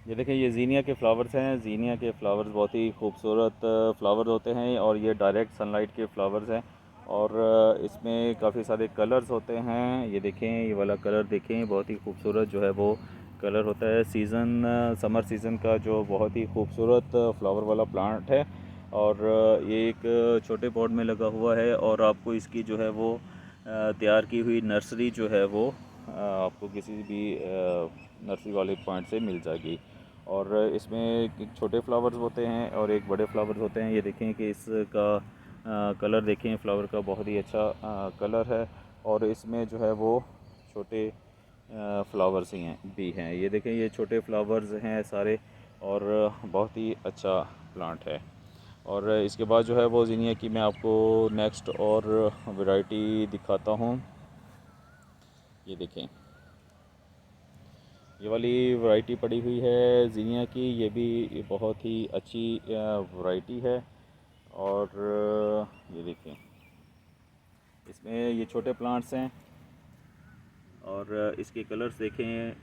ये देखें, ये ज़ीनिया के फ्लावर्स हैं। ज़ीनिया के फ्लावर्स बहुत ही खूबसूरत फ्लावर्स होते हैं और ये डायरेक्ट सनलाइट के फ्लावर्स हैं। और इसमें काफ़ी सारे कलर्स होते हैं। ये देखें, ये वाला कलर देखें, बहुत ही खूबसूरत जो है वो कलर होता है। समर सीज़न का जो बहुत ही खूबसूरत फ्लावर वाला प्लांट है। और ये एक छोटे पॉट में लगा हुआ है और आपको इसकी जो है वो तैयार की हुई नर्सरी जो है वो आपको किसी भी नर्सरी वाले पॉइंट से मिल जाएगी। और इसमें एक छोटे फ्लावर्स होते हैं और एक बड़े फ्लावर्स होते हैं। ये देखें कि इसका कलर देखें, फ्लावर का बहुत ही अच्छा कलर है। और इसमें जो है वो छोटे फ्लावर्स भी हैं। ये देखें, ये छोटे फ्लावर्स हैं सारे और बहुत ही अच्छा प्लांट है। और इसके बाद जो है वो ज़ीनिया की मैं आपको नेक्स्ट और वैरायटी दिखाता हूँ। ये देखें, ये वाली वैरायटी पड़ी हुई है ज़ीनिया की। ये भी बहुत ही अच्छी वैरायटी है। और ये देखें, इसमें ये छोटे प्लांट्स हैं और इसके कलर्स देखें,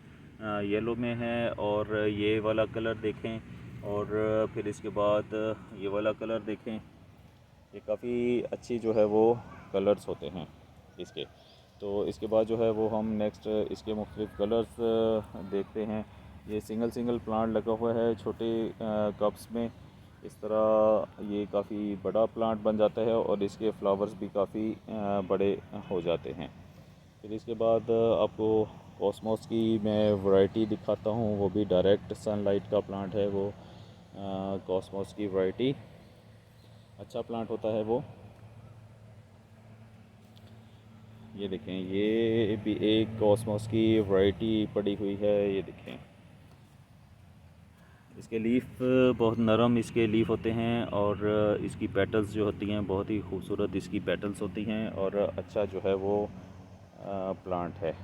येलो में है। और ये वाला कलर देखें और फिर इसके बाद ये वाला कलर देखें। ये काफ़ी अच्छी जो है वो कलर्स होते हैं इसके। तो इसके बाद जो है वो हम नेक्स्ट इसके मुख्तलिफ़ कलर्स देखते हैं। ये सिंगल सिंगल प्लांट लगा हुआ है छोटे कप्स में। इस तरह ये काफ़ी बड़ा प्लांट बन जाता है और इसके फ्लावर्स भी काफ़ी बड़े हो जाते हैं। फिर इसके बाद आपको कॉस्मोस की मैं वैरायटी दिखाता हूँ। वो भी डायरेक्ट सनलाइट का प्लांट है वो। कॉस्मोस की वैरायटी अच्छा प्लांट होता है वो। ये देखें, ये भी एक कॉस्मोस की वैरायटी पड़ी हुई है। ये देखें, इसके लीफ बहुत नरम इसके लीफ होते हैं और इसकी पेटल्स जो होती हैं बहुत ही खूबसूरत इसकी पेटल्स होती हैं और अच्छा जो है वो प्लांट है।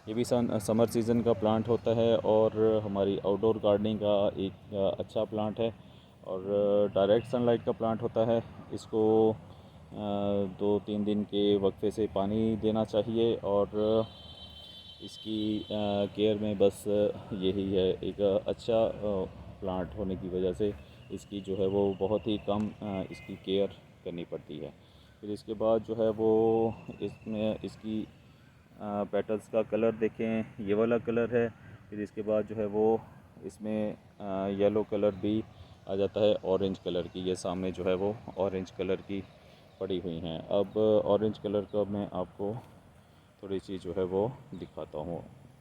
ये भी समर सीज़न का प्लांट होता है और हमारी आउटडोर गार्डनिंग का एक अच्छा प्लांट है। और डायरेक्ट सनलाइट का प्लांट होता है। इसको 2-3 दिन के वक्फे से पानी देना चाहिए। और इसकी केयर में बस यही है, एक अच्छा प्लांट होने की वजह से इसकी जो है वो बहुत ही कम इसकी केयर करनी पड़ती है। फिर इसके बाद जो है वो इसमें इसकी पेटल्स का कलर देखें, ये वाला कलर है। फिर इसके बाद जो है वो इसमें येलो कलर भी आ जाता है, ऑरेंज कलर की। ये सामने जो है वो ऑरेंज कलर की पड़ी हुई हैं। अब ऑरेंज कलर का मैं आपको थोड़ी सी जो है वो दिखाता हूँ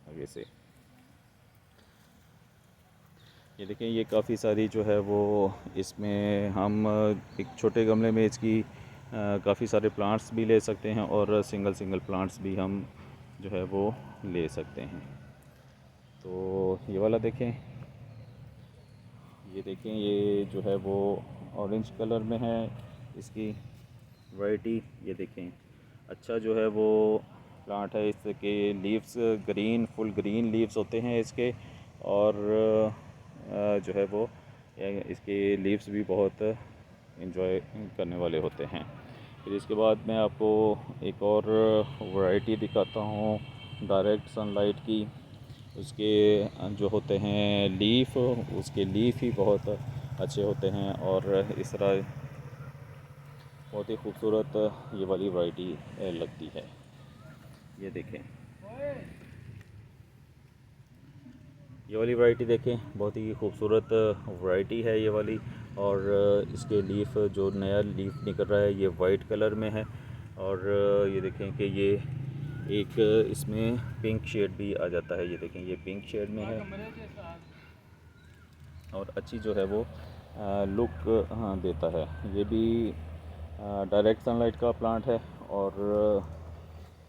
आगे से। ये देखें, ये काफ़ी सारी जो है वो इसमें हम एक छोटे गमले में इसकी काफ़ी सारे प्लांट्स भी ले सकते हैं और सिंगल सिंगल प्लांट्स भी हम जो है वो ले सकते हैं। तो ये वाला देखें, ये देखें, ये जो है वो ऑरेंज कलर में है इसकी वैरायटी। ये देखें, अच्छा जो है वो प्लांट है। इसके leaves green, full green leaves होते हैं इसके। और जो है वो इसके लीव्स भी बहुत इंजॉय करने वाले होते हैं। फिर इसके बाद मैं आपको एक और वैरायटी दिखाता हूँ डायरेक्ट सनलाइट की। उसके जो होते हैं लीफ, उसके लीफ ही बहुत अच्छे होते हैं और इस तरह बहुत ही खूबसूरत ये वाली वैरायटी लगती है। ये देखें, ये वाली वैरायटी देखें, बहुत ही खूबसूरत वैरायटी है ये वाली। और इसके लीफ, जो नया लीफ निकल रहा है, ये वाइट कलर में है। और ये देखें कि ये एक इसमें पिंक शेड भी आ जाता है। ये देखें, ये पिंक शेड में है और अच्छी जो है वो लुक हाँ देता है। ये भी डायरेक्ट सनलाइट का प्लांट है और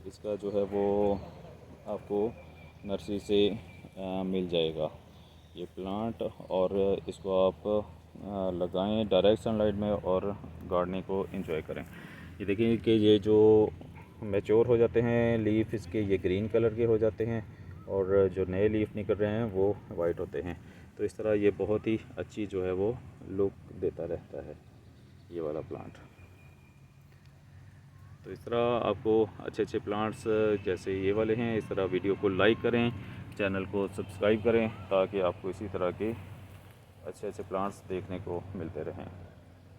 इसका जो है वो आपको नर्सरी से मिल जाएगा ये प्लांट। और इसको आप लगाएं डायरेक्ट सनलाइट में और गार्डनिंग को एंजॉय करें। ये देखिए कि ये जो मैच्योर हो जाते हैं लीफ इसके, ये ग्रीन कलर के हो जाते हैं और जो नए लीफ निकल रहे हैं वो वाइट होते हैं। तो इस तरह ये बहुत ही अच्छी जो है वो लुक देता रहता है ये वाला प्लांट। तो इस तरह आपको अच्छे अच्छे प्लांट्स जैसे ये वाले हैं, इस तरह वीडियो को लाइक करें चैनल को सब्सक्राइब करें ताकि आपको इसी तरह के अच्छे अच्छे प्लांट्स देखने को मिलते रहें।